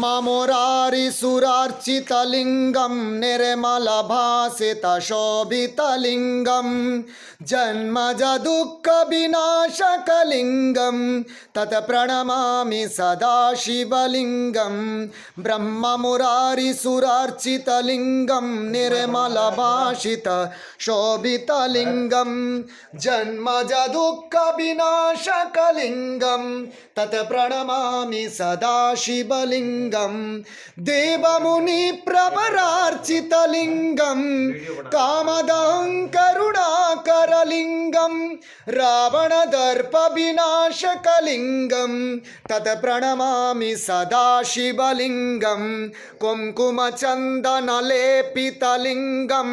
ब्रह्ममुरारिसुरार्चितलिङ्गं निर्मलभासितशोभितलिङ्गं जन्मजदुःखविनाशकलिङ्गं तत्प्रणमामि सदा शिवलिङ्गं ब्रह्ममुरारिसुरार्चितलिङ्गं निर्मलभासितशोभितलिङ्गं जन्मजदुःखविनाशकलिङ्गं तत्प्रणमामि सदा शिवलिङ्गं देवमुनिप्रवरार्चितलिङ्गं कामदं करुणाकरलिङ्गं रावणदर्पविनाशकलिङ्गं तत्प्रणमामि सदा शिवलिङ्गं कुङ्कुमचन्दनलेपितलिङ्गं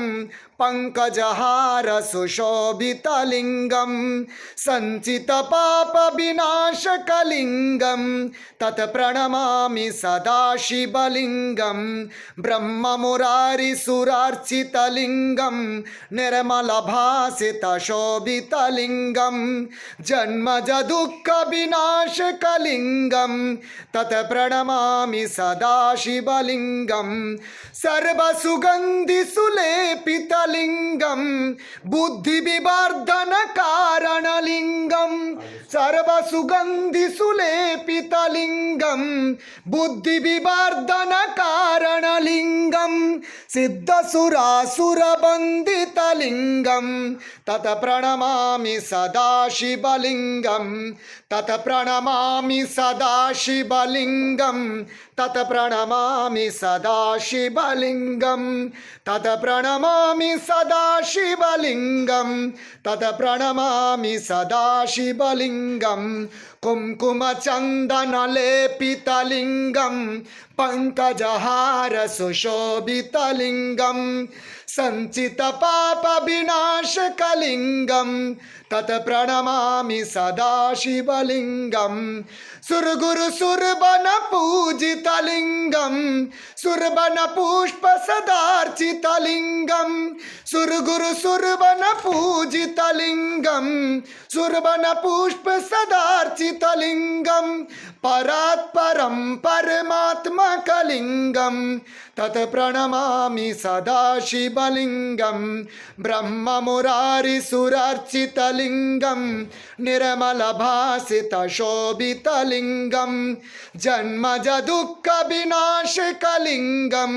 पङ्कजहारसुशोभितलिङ्गं सञ्चितपापविनाशकलिङ्गं तत्प्रणमामि सदा शिवलिङ्गं ब्रह्ममुरारिसुरार्चितलिङ्गं निर्मलभासितशोभितलिङ्गं जन्मजदुःखविनाशकलिङ्गं तत्प्रणमामि सदा शिवलिङ्गं सर्वसुगन्धिसुलेपितलिङ्गं बुद्धिविवर्धनकारणलिङ्गं सर्वसुगन्धिसुलेपितलिङ्गं बुद्धिविवर्धनकारणलिङ्गं सिद्धसुरासुरबन्धितलिङ्गं तत्प्रणमामि सदा शिवलिङ्गं तत्प्रणमामि सदा शिवलिङ्गं तत्प्रणमामि सदा शिवलिङ्गं तत्प्रणमामि सदा शिवलिङ्गं तत्प्रणमामि सदा शिवलिङ्गं कुङ्कुमचन्दनलेपितलिङ्गं पङ्कजहारसुशोभितलिङ्गं सञ्चितपापविनाशकलिङ्गं तत्प्रणमामि सदा शिवलिङ्गं सुरगुरुसुरवनपूजितलिङ्गं सुरवनपुष्पसदार्चितलिङ्गं सुरगुरुसुरवनपूजितलिङ्गं सुरवनपुष्पसदार्चितलिङ्गं परात्परं परमात्मकलिङ्गं तत्प्रणमामि सदा शिवलिङ्गं ब्रह्ममुरारिसुरार्चितलिङ्गं निर्मलभासितशोभितलिङ्गं जन्मजदुःखविनाशकलिङ्गं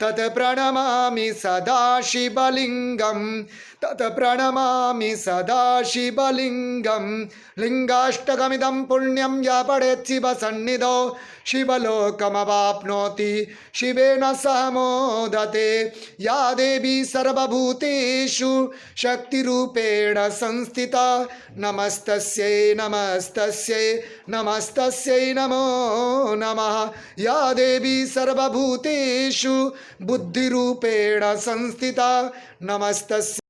तत्प्रणमामि सदा शिवलिङ्गं तत्प्रणमामि सदा शिवलिङ्गं लिङ्गाष्टकमिदं पुण्यं या पठेत् शिवसन्निधौ शिवलोकमवाप्नोति शिवेन सह मोदते या देवी सर्वभूतेषु शक्तिरूपेण संस्थिता नमस्तस्यै नमस्तस्यै नमस्तस्यै नमो नमः या देवी सर्वभूतेषु बुद्धिरूपेण संस्थिता नमस्तस्यै